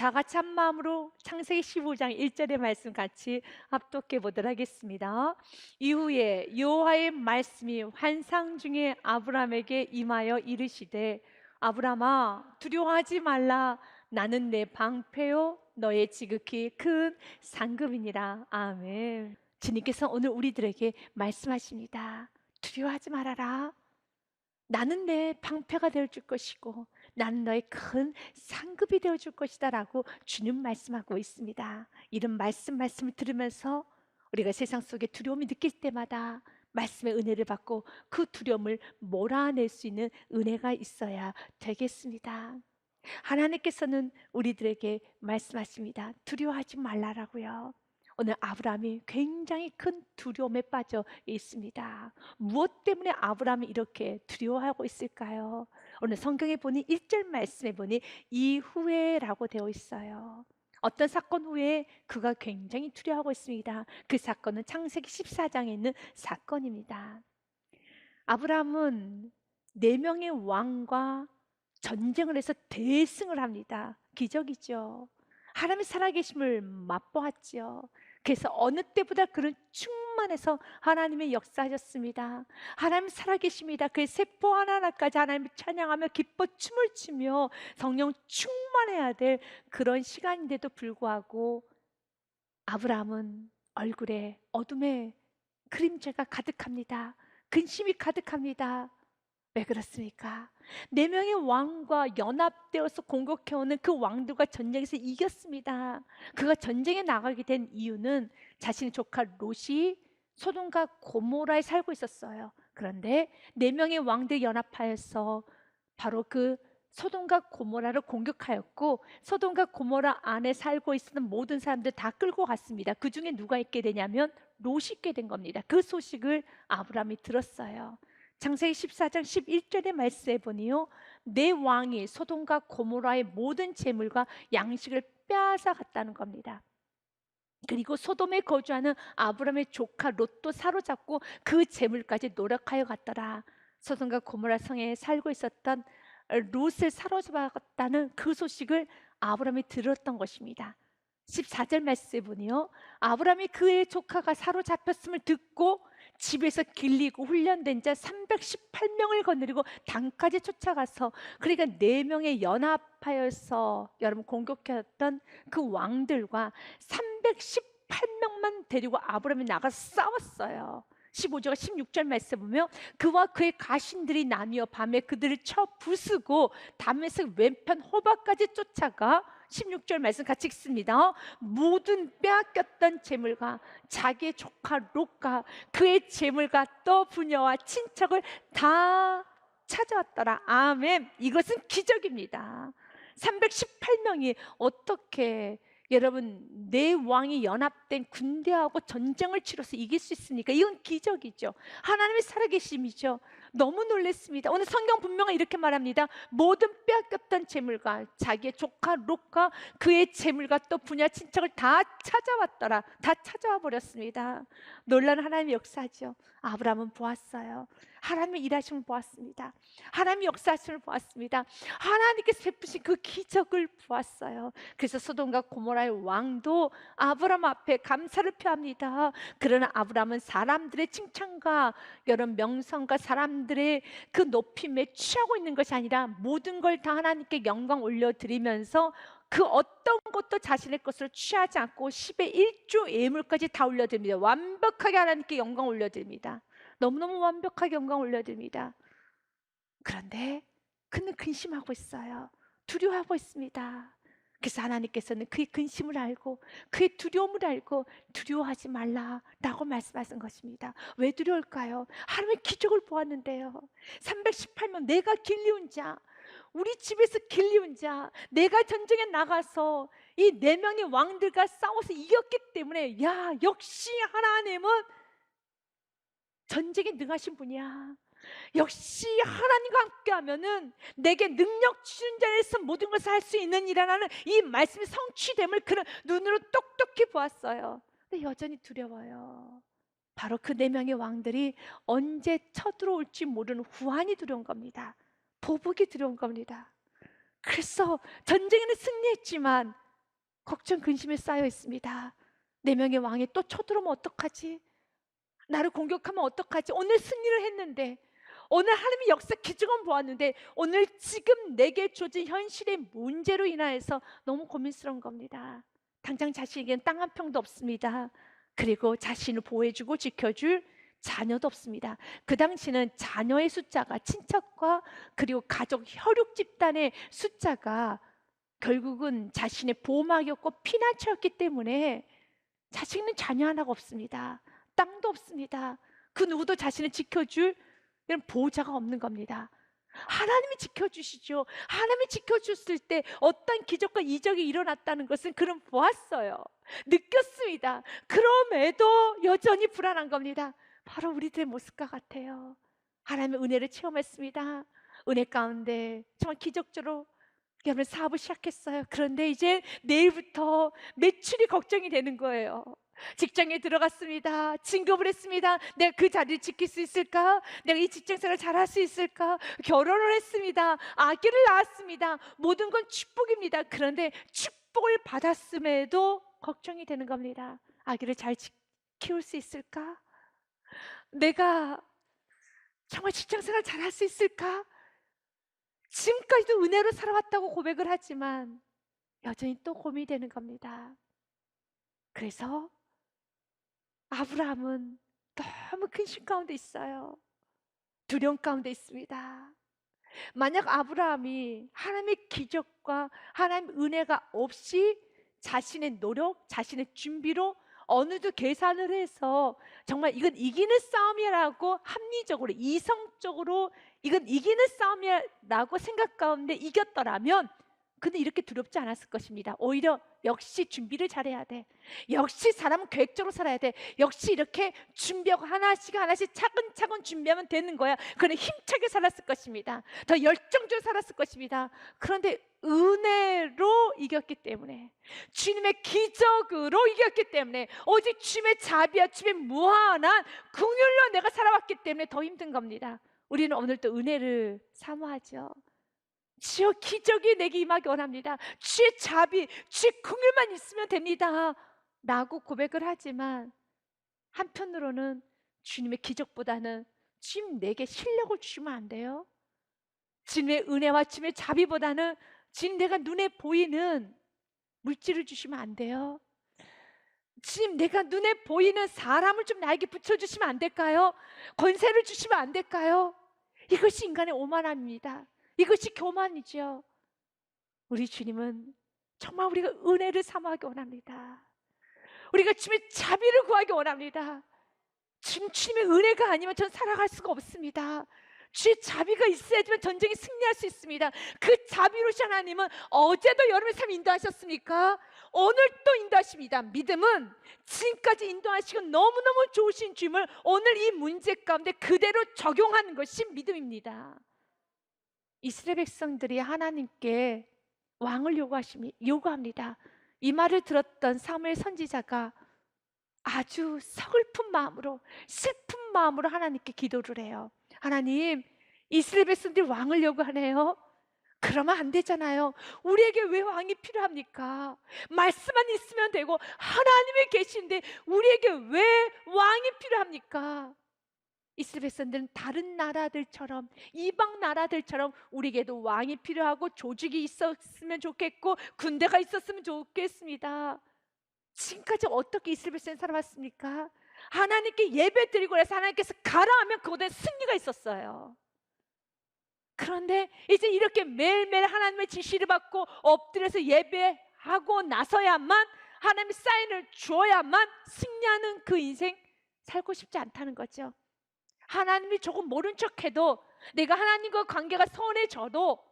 다 같이 한 마음으로 창세기 15장 1절의 말씀 같이 합독해 보도록 하겠습니다. 이후에 여호와의 말씀이 환상 중에 아브라함에게 임하여 이르시되 아브라함아 두려워하지 말라. 나는 내 방패요 너의 지극히 큰 상급이니라. 아멘. 주님께서 오늘 우리들에게 말씀하십니다. 두려워하지 말아라. 나는 내 방패가 되어줄 것이고 나는 너의 큰 상급이 되어줄 것이다 라고 주님 말씀하고 있습니다. 이런 말씀을 들으면서 우리가 세상 속에 두려움이 느낄 때마다 말씀의 은혜를 받고 그 두려움을 몰아낼 수 있는 은혜가 있어야 되겠습니다. 하나님께서는 우리들에게 말씀하십니다. 두려워하지 말라라고요. 오늘 아브라함이 굉장히 큰 두려움에 빠져 있습니다. 무엇 때문에 아브라함이 이렇게 두려워하고 있을까요? 오늘 성경에 보니 1절 말씀에 보니 이후에라고 되어 있어요. 어떤 사건 후에 그가 굉장히 두려워하고 있습니다. 그 사건은 창세기 14장에 있는 사건입니다. 아브라함은 4명의 왕과 전쟁을 해서 대승을 합니다. 기적이죠. 하나님의 살아계심을 맛보았지요. 그래서 어느 때보다 그런 충만해서 하나님의 역사하셨습니다. 하나님 살아계십니다. 그 세포 하나하나까지 하나님을 찬양하며 기뻐 춤을 추며 성령 충만해야 될 그런 시간인데도 불구하고 아브라함은 얼굴에 어둠의 그림자가 가득합니다. 근심이 가득합니다. 왜 그렇습니까? 4명의 왕과 연합되어서 공격해오는 그 왕들과 전쟁에서 이겼습니다. 그가 전쟁에 나가게 된 이유는 자신의 조카 롯이 소돔과 고모라에 살고 있었어요. 그런데 4명의 왕들이 연합하여서 바로 그 소돔과 고모라를 공격하였고 소돔과 고모라 안에 살고 있었던 모든 사람들 다 끌고 갔습니다. 그 중에 누가 있게 되냐면 롯이 있게 된 겁니다. 그 소식을 아브라함이 들었어요. 창세기 14장 11절의 말씀에 보니요, 내 왕이 소돔과 고모라의 모든 재물과 양식을 빼앗아 갔다는 겁니다. 그리고 소돔에 거주하는 아브라함의 조카 롯도 사로잡고 그 재물까지 노력하여 갔더라. 소돔과 고모라 성에 살고 있었던 롯을 사로잡았다는 그 소식을 아브라함이 들었던 것입니다. 14절 말씀에 보니요, 아브라함이 그의 조카가 사로잡혔음을 듣고 집에서 길리고 훈련된 자 318명을 거느리고 단까지 쫓아가서, 그러니까 4명의 연합하여서 여러분 공격했던 그 왕들과 318명만 데리고 아브라함이 나가서 싸웠어요. 15절과 16절 말씀 보면 그와 그의 가신들이 나뉘어 밤에 그들을 쳐 부수고 다메섹 왼편 호박까지 쫓아가 16절 말씀 같이 읽습니다. 모든 빼앗겼던 재물과 자기의 조카 롯과 그의 재물과 또 부녀와 친척을 다 찾아왔더라. 아멘. 이것은 기적입니다. 318명이 어떻게 여러분 4왕이 연합된 군대하고 전쟁을 치러서 이길 수 있으니까 이건 기적이죠. 하나님의 살아계심이죠. 너무 놀랐습니다. 오늘 성경 분명히 이렇게 말합니다. 모든 빼앗겼던 재물과 자기의 조카 롯과 그의 재물과 또 부녀 친척을 다 찾아왔더라. 다 찾아와 버렸습니다. 놀라운 하나님의 역사죠. 아브라함은 보았어요. 하나님의 일하심을 보았습니다. 하나님의 역사하심을 보았습니다. 하나님께서 베푸신 그 기적을 보았어요. 그래서 소돔과 고모라의 왕도 아브라함 앞에 감사를 표합니다. 그러나 아브라함은 사람들의 칭찬과 여러 명성과 사람들의 그 높임에 취하고 있는 것이 아니라 모든 걸 다 하나님께 영광 올려드리면서 그 어떤 것도 자신의 것으로 취하지 않고 10의 1조 예물까지 다 올려드립니다. 완벽하게 하나님께 영광 올려드립니다. 너무너무 완벽하게 영광 올려드립니다. 그런데 그는 근심하고 있어요. 두려워하고 있습니다. 그래서 하나님께서는 그의 근심을 알고 그의 두려움을 알고 두려워하지 말라라고 말씀하신 것입니다. 왜 두려울까요? 하나님의 기적을 보았는데요. 318명 내가 길리운 자, 우리 집에서 길리운 자, 내가 전쟁에 나가서 이 4명의 왕들과 싸워서 이겼기 때문에 야, 역시 하나님은 전쟁에 능하신 분이야. 역시 하나님과 함께하면은 내게 능력 주신 자에서 모든 것을 할 수 있는 이라는 이 말씀의 성취됨을 그는 눈으로 똑똑히 보았어요. 근데 여전히 두려워요. 바로 그 4명의 왕들이 언제 쳐들어올지 모르는 후환이 두려운 겁니다. 보복이 두려운 겁니다. 그래서 전쟁에는 승리했지만 걱정 근심에 쌓여 있습니다. 네 명의 왕이 또 쳐들어오면 어떡하지? 나를 공격하면 어떡하지? 오늘 승리를 했는데, 오늘 하나님의 역사 기적은 보았는데, 오늘 지금 내게 주어진 현실의 문제로 인하여서 너무 고민스러운 겁니다. 당장 자신에게는 땅 한 평도 없습니다. 그리고 자신을 보호해주고 지켜줄 자녀도 없습니다. 그 당시는 자녀의 숫자가, 친척과 그리고 가족 혈육 집단의 숫자가 결국은 자신의 보호막이었고 피난처였기 때문에 자신은 자녀 하나가 없습니다. 땅도 없습니다. 그 누구도 자신을 지켜줄 이런 보호자가 없는 겁니다. 하나님이 지켜주시죠. 하나님이 지켜줬을 때 어떤 기적과 이적이 일어났다는 것은 그는 보았어요. 느꼈습니다. 그럼에도 여전히 불안한 겁니다. 바로 우리들의 모습과 같아요. 하나님의 은혜를 체험했습니다. 은혜 가운데 정말 기적적으로 여러분 사업을 시작했어요. 그런데 이제 내일부터 매출이 걱정이 되는 거예요. 직장에 들어갔습니다. 진급을 했습니다. 내가 그 자리를 지킬 수 있을까? 내가 이 직장생활을 잘할 수 있을까? 결혼을 했습니다. 아기를 낳았습니다. 모든 건 축복입니다. 그런데 축복을 받았음에도 걱정이 되는 겁니다. 아기를 잘 키울 수 있을까? 내가 정말 직장생활 잘할 수 있을까? 지금까지도 은혜로 살아왔다고 고백을 하지만 여전히 또 고민이 되는 겁니다. 그래서 아브라함은 너무 근심 가운데 있어요. 두려움 가운데 있습니다. 만약 아브라함이 하나님의 기적과 하나님의 은혜가 없이 자신의 노력, 자신의 준비로 어느도 계산을 해서 정말 이건 이기는 싸움이라고 합리적으로, 이성적으로 이건 이기는 싸움이라고 생각 가운데 이겼더라면 그는 이렇게 두렵지 않았을 것입니다. 오히려 역시 준비를 잘해야 돼. 역시 사람은 계획적으로 살아야 돼. 역시 이렇게 준비하고 하나씩 하나씩 차근차근 준비하면 되는 거야. 그는 힘차게 살았을 것입니다. 더 열정적으로 살았을 것입니다. 그런데 은혜로 이겼기 때문에, 주님의 기적으로 이겼기 때문에, 오직 주님의 자비와 주님의 무한한 긍휼로 내가 살아왔기 때문에 더 힘든 겁니다. 우리는 오늘도 은혜를 사모하죠. 주여 기적이 내게 임하기 원합니다. 주의 자비, 주의 긍휼만 있으면 됩니다 라고 고백을 하지만 한편으로는 주님의 기적보다는 주님 내게 실력을 주시면 안 돼요? 주님의 은혜와 주님의 자비보다는 주님 내가 눈에 보이는 물질을 주시면 안 돼요? 주님 내가 눈에 보이는 사람을 좀 나에게 붙여주시면 안 될까요? 권세를 주시면 안 될까요? 이것이 인간의 오만함입니다. 이것이 교만이죠. 우리 주님은 정말 우리가 은혜를 사모하기 원합니다. 우리가 주님의 자비를 구하기 원합니다. 주님의 은혜가 아니면 전 살아갈 수가 없습니다. 주의 자비가 있어야지만 전쟁에 승리할 수 있습니다. 그 자비로신 하나님은 어제도 여러분의 삶 인도하셨습니까? 오늘 또 인도하십니다. 믿음은 지금까지 인도하시고 너무너무 좋으신 주님을 오늘 이 문제 가운데 그대로 적용하는 것이 믿음입니다. 이스라엘 백성들이 하나님께 왕을 요구합니다. 이 말을 들었던 사무엘 선지자가 아주 서글픈 마음으로, 슬픈 마음으로 하나님께 기도를 해요. 하나님, 이스라엘 백성들이 왕을 요구하네요. 그러면 안 되잖아요. 우리에게 왜 왕이 필요합니까? 말씀만 있으면 되고 하나님이 계신데 우리에게 왜 왕이 필요합니까? 이스라엘 백성들은 다른 나라들처럼, 이방 나라들처럼 우리에게도 왕이 필요하고 조직이 있었으면 좋겠고 군대가 있었으면 좋겠습니다. 지금까지 어떻게 이스라엘 백성이 살아왔습니까? 하나님께 예배 드리고 해서 하나님께서 가라 하면 그곳에 승리가 있었어요. 그런데 이제 이렇게 매일매일 하나님의 지시를 받고 엎드려서 예배하고 나서야만, 하나님의 사인을 주어야만 승리하는 그 인생 살고 싶지 않다는 거죠. 하나님이 조금 모른 척해도, 내가 하나님과 관계가 선해져도,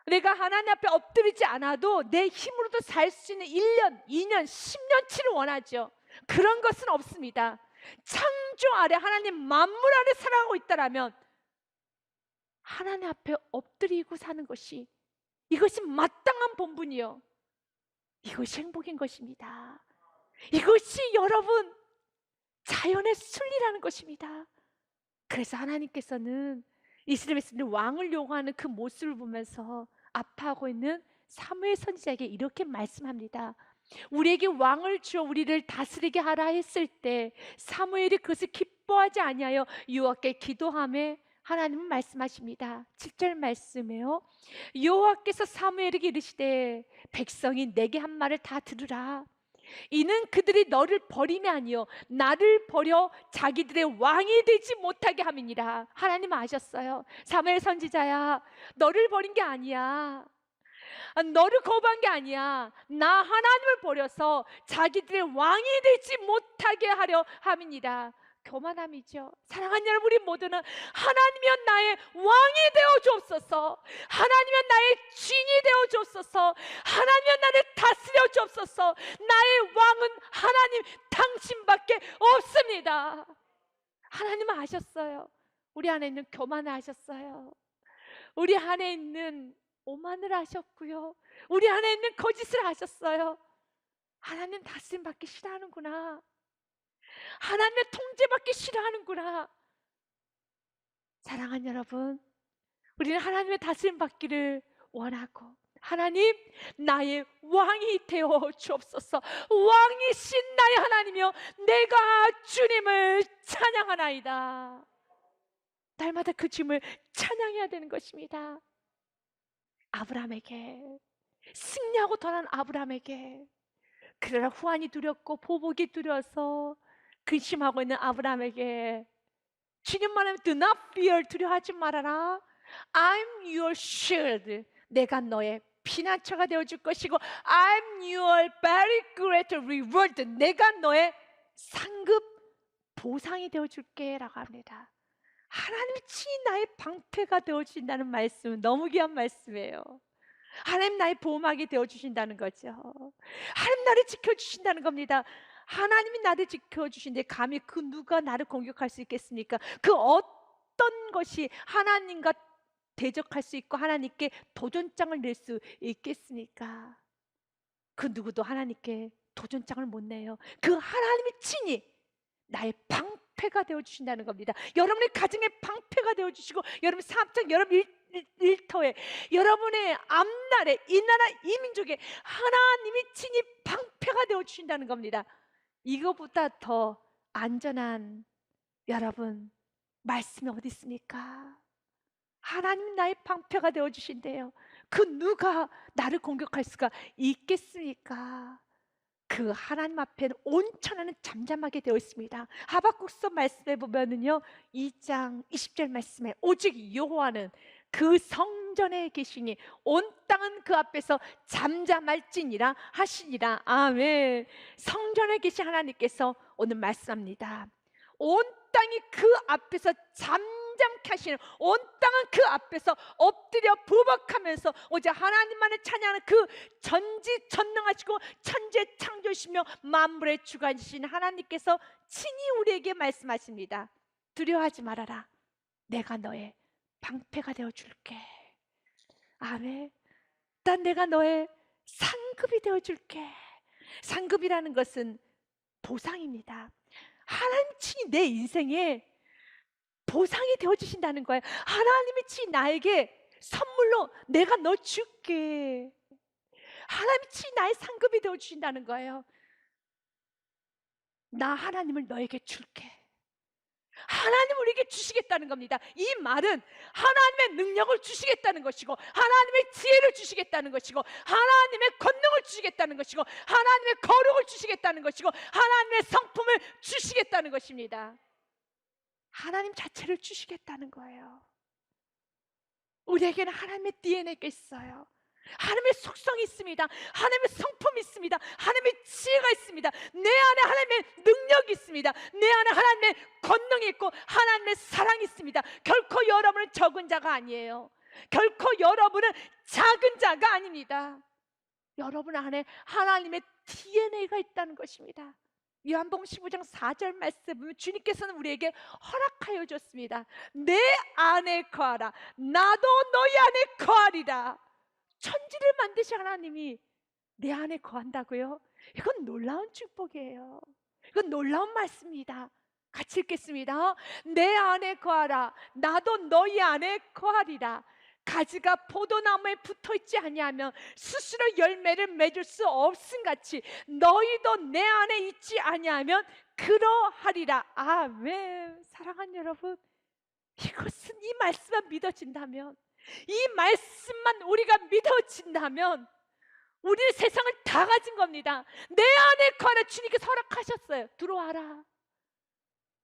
내가 하나님 앞에 엎드리지 않아도 내 힘으로도 살 수 있는 1년, 2년, 10년치를 원하죠. 그런 것은 없습니다. 창조 아래 하나님 만물 아래 살아가고 있다라면 하나님 앞에 엎드리고 사는 것이, 이것이 마땅한 본분이요, 이것이 행복인 것입니다. 이것이 여러분 자연의 순리라는 것입니다. 그래서 하나님께서는 이스라엘 백성들이 왕을 요구하는 그 모습을 보면서 아파하고 있는 사무엘 선지자에게 이렇게 말씀합니다. 우리에게 왕을 주어 우리를 다스리게 하라 했을 때 사무엘이 그것을 기뻐하지 아니하여 여호와께 기도하며 하나님은 말씀하십니다. 7절 말씀에요. 여호와께서 사무엘에게 이르시되 백성이 내게 한 말을 다 들으라. 이는 그들이 너를 버림이 아니요 나를 버려 자기들의 왕이 되지 못하게 함이니라. 하나님 아셨어요. 사무엘 선지자야, 너를 버린 게 아니야. 너를 거부한 게 아니야. 나 하나님을 버려서 자기들의 왕이 되지 못하게 하려 함이니라. 교만함이죠. 사랑하는 여러분, 우리 모두는 하나님이여 나의 왕이 되어 주옵소서, 하나님이여 나의 주인이 되어 주옵소서, 하나님이여 나를 다스려 주옵소서. 나의 왕은 하나님 당신밖에 없습니다. 하나님은 아셨어요. 우리 안에 있는 교만을 아셨어요. 우리 안에 있는 오만을 아셨고요, 우리 안에 있는 거짓을 아셨어요. 하나님 다스림 받기 싫어하는구나, 하나님의 통제받기 싫어하는구나. 사랑하는 여러분, 우리는 하나님의 다스림 받기를 원하고, 하나님 나의 왕이 되어 주옵소서. 왕이신 나의 하나님이여 내가 주님을 찬양하나이다. 날마다 그 주님을 찬양해야 되는 것입니다. 아브라함에게, 승리하고 떠난 아브라함에게, 그러나 후환이 두렵고 보복이 두려워서 근심하고 있는 아브라함에게 주님만 하면 do not fear, 두려워하지 말아라. I'm your shield, 내가 너의 피난처가 되어줄 것이고 I'm your very great reward, 내가 너의 상급 보상이 되어줄게 라고 합니다. 하나님이 친히 나의 방패가 되어주신다는 말씀은 너무 귀한 말씀이에요. 하나님 나의 보호막이 되어주신다는 거죠. 하나님 나를 지켜주신다는 겁니다. 하나님이 나를 지켜주신데 감히 그 누가 나를 공격할 수 있겠습니까? 그 어떤 것이 하나님과 대적할 수 있고 하나님께 도전장을 낼 수 있겠습니까? 그 누구도 하나님께 도전장을 못 내요. 그 하나님이 친히 나의 방패가 되어주신다는 겁니다. 여러분의 가정의 방패가 되어주시고, 여러분 사업장, 여러분 일터에, 여러분의 앞날에, 이 나라 이 민족에 하나님이 친히 방패가 되어주신다는 겁니다. 이거보다 더 안전한 여러분 말씀이 어디 있습니까? 하나님 나의 방패가 되어주신대요. 그 누가 나를 공격할 수가 있겠습니까? 그 하나님 앞에는 온천하는 잠잠하게 되어 있습니다. 하박국서 말씀에 보면은요, 2장 20절 말씀에 오직 여호와는 그 성전에 계시니 온 땅은 그 앞에서 잠잠할지니라 하시니라. 아멘. 성전에 계신 하나님께서 오늘 말씀합니다. 온 땅이 그 앞에서 잠잠케 하시는, 온 땅은 그 앞에서 엎드려 부복하면서 오직 하나님만을 찬양하는 그 전지전능하시고 천재 창조시며 만물의 주관이신 하나님께서 친히 우리에게 말씀하십니다. 두려워하지 말아라. 내가 너의 방패가 되어줄게. 아멘. 난 내가 너의 상급이 되어줄게. 상급이라는 것은 보상입니다. 하나님 친히 내 인생에 보상이 되어주신다는 거예요. 하나님이 친히 나에게 선물로 내가 너 줄게. 하나님이 친히 나의 상급이 되어주신다는 거예요. 나 하나님을 너에게 줄게. 하나님 우리에게 주시겠다는 겁니다. 이 말은 하나님의 능력을 주시겠다는 것이고, 하나님의 지혜를 주시겠다는 것이고, 하나님의 권능을 주시겠다는 것이고, 하나님의 거룩을 주시겠다는 것이고, 하나님의 성품을 주시겠다는 것입니다. 하나님 자체를 주시겠다는 거예요. 우리에게는 하나님의 DNA가 있어요. 하나님의 속성이 있습니다. 하나님의 성품이 있습니다. 하나님의 지혜가 있습니다. 내 안에 하나님의 능력이 있습니다. 내 안에 하나님의 권능이 있고 하나님의 사랑이 있습니다. 결코 여러분은 적은 자가 아니에요. 결코 여러분은 작은 자가 아닙니다. 여러분 안에 하나님의 DNA가 있다는 것입니다. 요한복음 15장 4절 말씀 보면 주님께서는 우리에게 허락하여 줬습니다. 내 안에 거하라. 나도 너희 안에 거하리라. 천지를 만드신 하나님이 내 안에 거한다고요? 이건 놀라운 축복이에요. 이건 놀라운 말씀입니다. 같이 읽겠습니다. 내 안에 거하라. 나도 너희 안에 거하리라. 가지가 포도나무에 붙어있지 아니하면 스스로 열매를 맺을 수 없음같이 너희도 내 안에 있지 아니하면 그러하리라. 아멘. 사랑하는 여러분, 이것은 이 말씀만 믿어진다면, 이 말씀만 우리가 믿어진다면 우리는 세상을 다 가진 겁니다. 내 안에 거하라. 주님께서 허락하셨어요. 들어와라.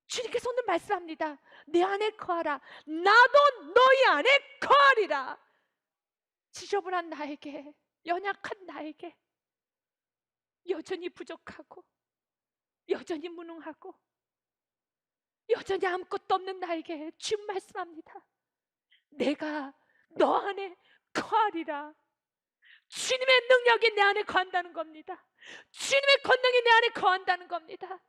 주님께서 오늘 말씀합니다. 내 안에 거하라. 나도 너희 안에 거하리라. 지저분한 나에게, 연약한 나에게, 여전히 부족하고 여전히 무능하고 여전히 아무것도 없는 나에게 주님 말씀합니다. 내가 너 안에 거하리라. 주님의 능력이 내 안에 거한다는 겁니다. 주님의 권능이 내 안에 거한다는 겁니다.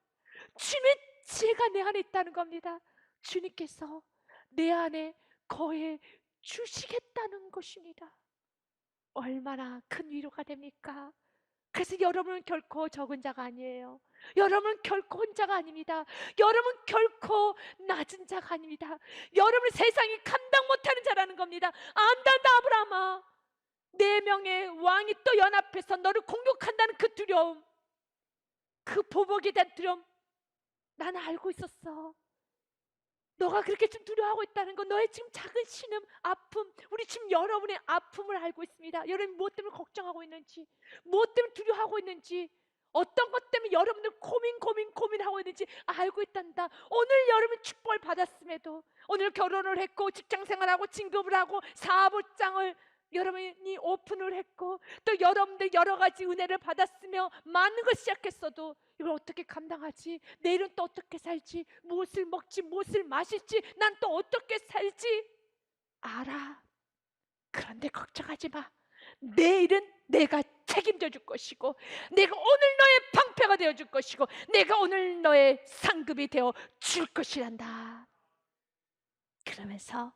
주님의 지혜가 내 안에 있다는 겁니다. 주님께서 내 안에 거해 주시겠다는 것입니다. 얼마나 큰 위로가 됩니까? 그래서 여러분은 결코 적은 자가 아니에요. 여러분은 결코 혼자가 아닙니다. 여러분은 결코 낮은 자가 아닙니다. 여러분 세상이 감당 못하는 자라는 겁니다. 안단다 아브라함아, 4명의 왕이 또 연합해서 너를 공격한다는 그 두려움, 그 보복에 대한 두려움, 나는 알고 있었어. 너가 그렇게 좀 두려워하고 있다는 거, 너의 지금 작은 신음, 아픔, 우리 지금 여러분의 아픔을 알고 있습니다. 여러분 무엇 때문에 걱정하고 있는지, 무엇 때문에 두려워하고 있는지, 어떤 것 때문에 여러분들 고민하고 있는지 알고 있단다. 오늘 여러분 축복을 받았음에도, 오늘 결혼을 했고 직장생활하고 진급을 하고 사업장을 여러분이 오픈을 했고 또 여러분들 여러 가지 은혜를 받았으며 많은 걸 시작했어도 이걸 어떻게 감당하지? 내일은 또 어떻게 살지? 무엇을 먹지? 무엇을 마실지? 난 또 어떻게 살지? 알아. 그런데 걱정하지 마. 내일은 내가 책임져 줄 것이고, 내가 오늘 너의 방패가 되어 줄 것이고, 내가 오늘 너의 상급이 되어 줄 것이란다. 그러면서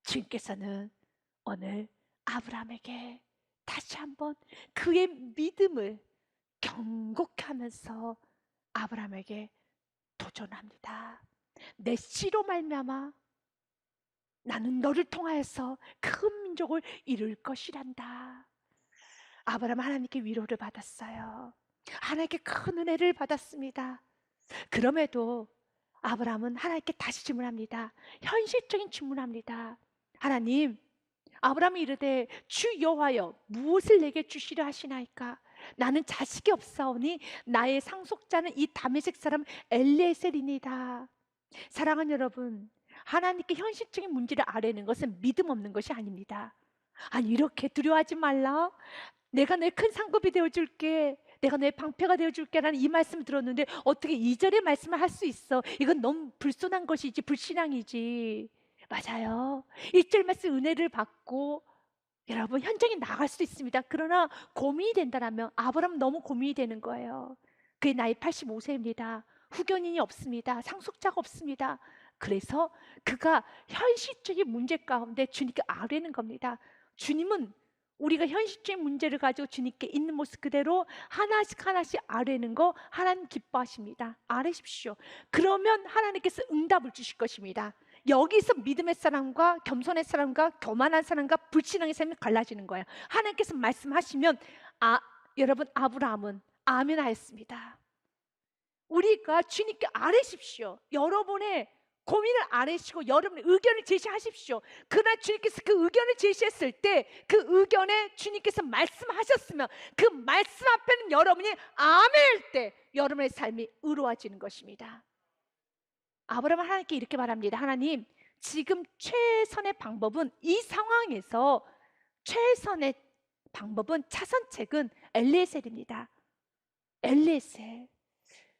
주님께서는 오늘 아브라함에게 다시 한번 그의 믿음을 경고케 하면서 아브라함에게 도전합니다. 내 씨로 말미암아 나는 너를 통하여서 큰 민족을 이룰 것이란다. 아브라함은 하나님께 위로를 받았어요. 하나님께 큰 은혜를 받았습니다. 그럼에도 아브라함은 하나님께 다시 질문합니다. 현실적인 질문합니다. 하나님, 아브라함이 이르되 주 여호와여 무엇을 내게 주시려 하시나이까? 나는 자식이 없사오니 나의 상속자는 이 다메섹 사람 엘리에셀이니이다. 사랑하는 여러분, 하나님께 현실적인 문제를 아뢰는 것은 믿음 없는 것이 아닙니다. 아니, 이렇게 두려워하지 말라, 내가 너의 큰 상급이 되어줄게, 내가 너의 방패가 되어줄게 라는 이 말씀을 들었는데 어떻게 2절의 말씀을 할 수 있어? 이건 너무 불손한 것이지, 불신앙이지. 맞아요. 1절 말씀 은혜를 받고 여러분 현장에 나갈 수도 있습니다. 그러나 고민이 된다면 아브라함은 너무 고민이 되는 거예요. 그의 나이 85세입니다. 후견인이 없습니다. 상속자가 없습니다. 그래서 그가 현실적인 문제 가운데 주님께 아뢰는 겁니다. 주님은 우리가 현실적인 문제를 가지고 주님께 있는 모습 그대로 하나씩 아뢰는 거 하나님 기뻐하십니다. 아뢰십시오. 그러면 하나님께서 응답을 주실 것입니다. 여기서 믿음의 사람과 겸손의 사람과 교만한 사람과 불신앙의 사람이 갈라지는 거예요. 하나님께서 말씀하시면 여러분 아브라함은 아멘 하였습니다. 우리가 주님께 아뢰십시오. 여러분의 고민을 아뢰시고 여러분의 의견을 제시하십시오. 그러나 주님께서 그 의견을 제시했을 때 그 의견에 주님께서 말씀하셨으면 그 말씀 앞에는 여러분이 아멘일 때 여러분의 삶이 의로워지는 것입니다. 아브라함은 하나님께 이렇게 말합니다. 하나님, 지금 최선의 방법은 이 상황에서 최선의 방법은 차선책은 엘리에셀입니다. 엘리에셀.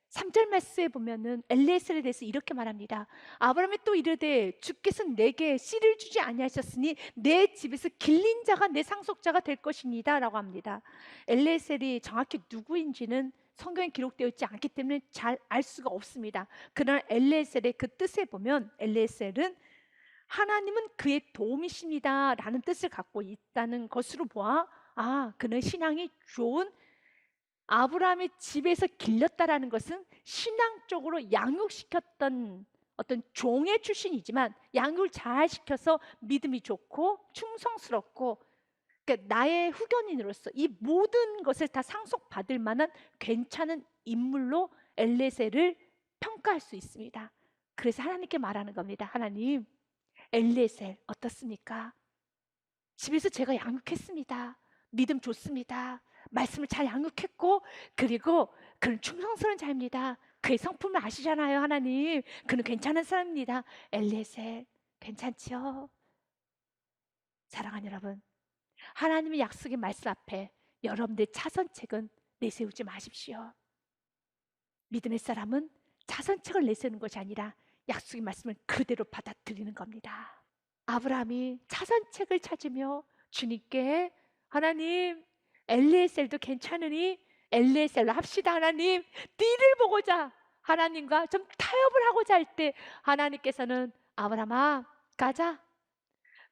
3절 말씀에 보면은 엘리에셀에 대해서 이렇게 말합니다. 아브라함이 또 이르되 주께서 내게 씨를 주지 아니하셨으니 내 집에서 길린 자가 내 상속자가 될 것이니다 라고 합니다. 엘리에셀이 정확히 누구인지는 성경에 기록되어 있지 않기 때문에 잘 알 수가 없습니다. 그러나 엘리에셀의 그 뜻에 보면 엘리에셀은 하나님은 그의 도움이십니다 라는 뜻을 갖고 있다는 것으로 보아 그는 신앙이 좋은, 아브라함의 집에서 길렸다라는 것은 신앙적으로 양육시켰던 어떤 종의 출신이지만 양육을 잘 시켜서 믿음이 좋고 충성스럽고, 그러니까 나의 후견인으로서 이 모든 것을 다 상속받을 만한 괜찮은 인물로 엘레셀을 평가할 수 있습니다. 그래서 하나님께 말하는 겁니다. 하나님, 엘레셀 어떻습니까? 집에서 제가 양육했습니다. 믿음 좋습니다. 말씀을 잘 양육했고, 그리고 그는 충성스러운 자입니다. 그의 성품을 아시잖아요. 하나님, 그는 괜찮은 사람입니다. 엘레셀 괜찮지요? 사랑하는 여러분, 하나님의 약속의 말씀 앞에 여러분들의 차선책은 내세우지 마십시오. 믿음의 사람은 차선책을 내세우는 것이 아니라 약속의 말씀을 그대로 받아들이는 겁니다. 아브라함이 차선책을 찾으며 주님께, 하나님, 엘리에셀도 괜찮으니 엘리에셀로 합시다. 하나님, 띠를 보고자 하나님과 좀 타협을 하고자 할 때 하나님께서는, 아브라함아, 가자,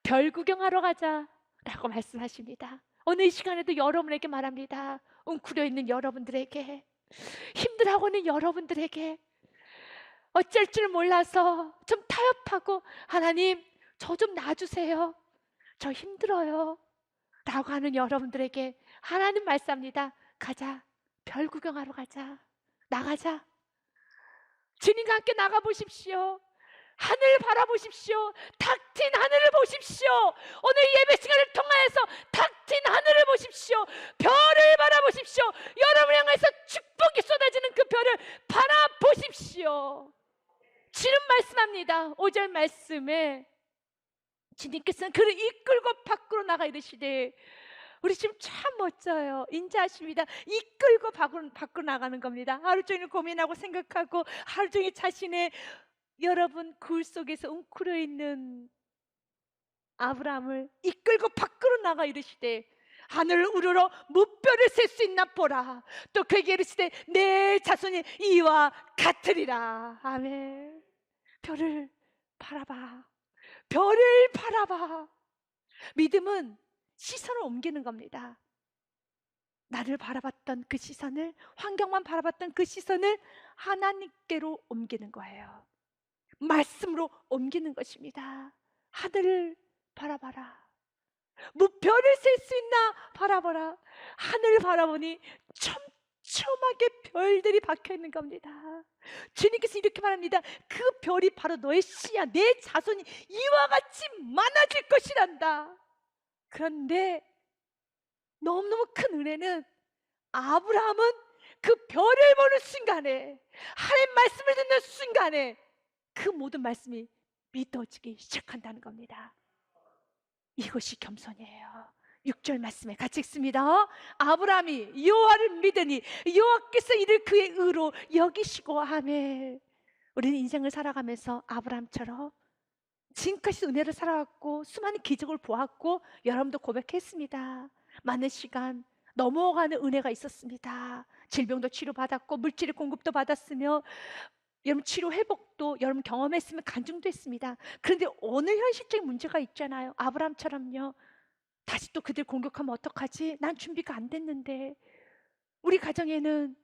별 구경하러 가자 라고 말씀하십니다. 오늘 이 시간에도 여러분에게 말합니다. 웅크려 있는 여러분들에게, 힘들어하고 있는 여러분들에게, 어쩔 줄 몰라서 좀 타협하고, 하나님, 저 좀 놔주세요, 저 힘들어요 라고 하는 여러분들에게 하나님 말씀합니다. 가자, 별 구경하러 가자, 나가자. 주님과 함께 나가보십시오. 하늘 바라보십시오. 탁 트인 하늘을 보십시오. 오늘 예배 시간을 통하여서 탁 트인 하늘을 보십시오. 별을 바라보십시오. 여러분을 향해서 축복이 쏟아지는 그 별을 바라보십시오. 주님 말씀합니다. 5절 말씀에 주님께서는 그를 이끌고 밖으로 나가 이르시되, 우리 지금 참 멋져요. 인자하십니다. 이끌고 밖으로 나가는 겁니다. 하루 종일 고민하고 생각하고 하루 종일 자신의 여러분 굴 속에서 웅크려 있는 아브라함을 이끌고 밖으로 나가 이르시되, 하늘을 우러러 무별을 셀 수 있나 보라. 또 그에게 이르시되, 내 자손이 이와 같으리라. 아멘. 별을 바라봐. 별을 바라봐. 믿음은 시선을 옮기는 겁니다. 나를 바라봤던 그 시선을, 환경만 바라봤던 그 시선을 하나님께로 옮기는 거예요. 말씀으로 옮기는 것입니다. 하늘을 바라봐라. 무별을 셀 수 있나 바라봐라. 하늘을 바라보니 촘촘하게 별들이 박혀있는 겁니다. 주님께서 이렇게 말합니다. 그 별이 바로 너의 씨야, 내 자손이 이와 같이 많아질 것이란다. 그런데 너무너무 큰 은혜는, 아브라함은 그 별을 보는 순간에, 하나님 말씀을 듣는 순간에 그 모든 말씀이 믿어지기 시작한다는 겁니다. 이것이 겸손이에요. 6절 말씀에 같이 읽습니다. 아브라함이 여호와를 믿으니 여호와께서 이를 그의 의로 여기시고 하매. 우리는 인생을 살아가면서 아브라함처럼 지금까지 은혜를 살아왔고 수많은 기적을 보았고, 여러분도 고백했습니다. 많은 시간 넘어가는 은혜가 있었습니다. 질병도 치료받았고 물질의 공급도 받았으며, 여러분 치료 회복도 여러분 경험했으면 간증도 했습니다. 그런데 어느 현실적인 문제가 있잖아요. 아브라함처럼요. 다시 또 그들 공격하면 어떡하지? 난 준비가 안 됐는데, 우리 가정에는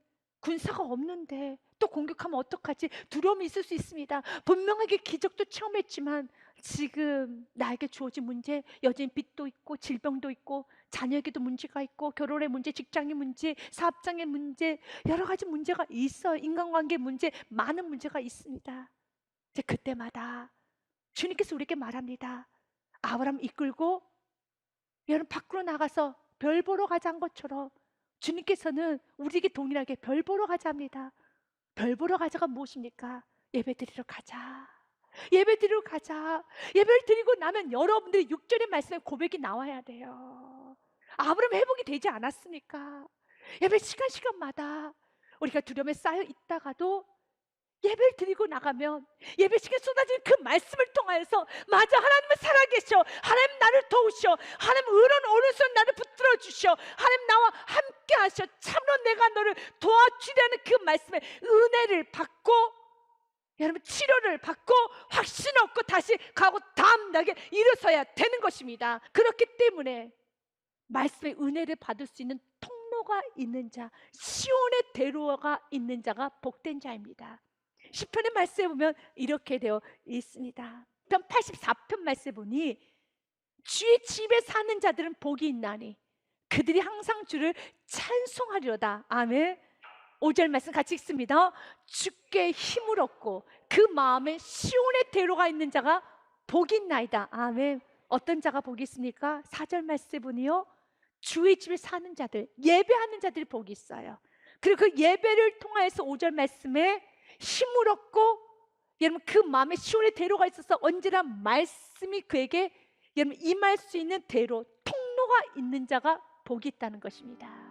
군사가 없는데 또 공격하면 어떡하지? 두려움이 있을 수 있습니다. 분명하게 기적도 체험했지만 지금 나에게 주어진 문제, 여전히 빚도 있고 질병도 있고 자녀에게도 문제가 있고 결혼의 문제, 직장의 문제, 사업장의 문제, 여러 가지 문제가 있어요. 인간관계 문제, 많은 문제가 있습니다. 이제 그때마다 주님께서 우리에게 말합니다. 아브라함 이끌고 여러분 밖으로 나가서 별 보러 가자는 것처럼 주님께서는 우리에게 동일하게 별 보러 가자합니다. 별 보러 가자가 무엇입니까? 예배 드리러 가자. 예배 드리러 가자. 예배를 드리고 나면 여러분들의 6절의 말씀에 고백이 나와야 돼요. 아브라함 회복이 되지 않았습니까? 예배 시간마다 우리가 두려움에 쌓여 있다가도 예배를 드리고 나가면 예배 시간에 쏟아지는 그 말씀을 통하여서, 맞아, 하나님은 살아계셔, 하나님 나를 도우셔, 하나님 의로운 오른손 나를 붙들어 주셔, 하나님 나와 함께 하셔, 참으로 내가 너를 도와주려는 그 말씀에 은혜를 받고, 여러분 치료를 받고 확신 얻고 다시 가고 다음 날에 일어서야 되는 것입니다. 그렇기 때문에 말씀의 은혜를 받을 수 있는 통로가 있는 자, 시온의 대로가 있는 자가 복된 자입니다. 시편의 말씀에 보면 이렇게 되어 있습니다. 편 84편 말씀에 보니 주의 집에 사는 자들은 복이 있나니 그들이 항상 주를 찬송하리로다. 아멘. 5절 말씀 같이 읽습니다. 주께 힘을 얻고 그 마음에 시온의 대로가 있는 자가 복이 있나이다. 아멘. 어떤 자가 복이 있습니까? 4절 말씀에 보니요, 주의 집에 사는 자들, 예배하는 자들이 복이 있어요. 그리고 그 예배를 통하여서 5절 말씀에 힘을 얻고, 여러분 그 마음에 시온의 대로가 있어서 언제나 말씀이 그에게 여러분 임할 수 있는 대로, 통로가 있는 자가 복이 있다는 것입니다.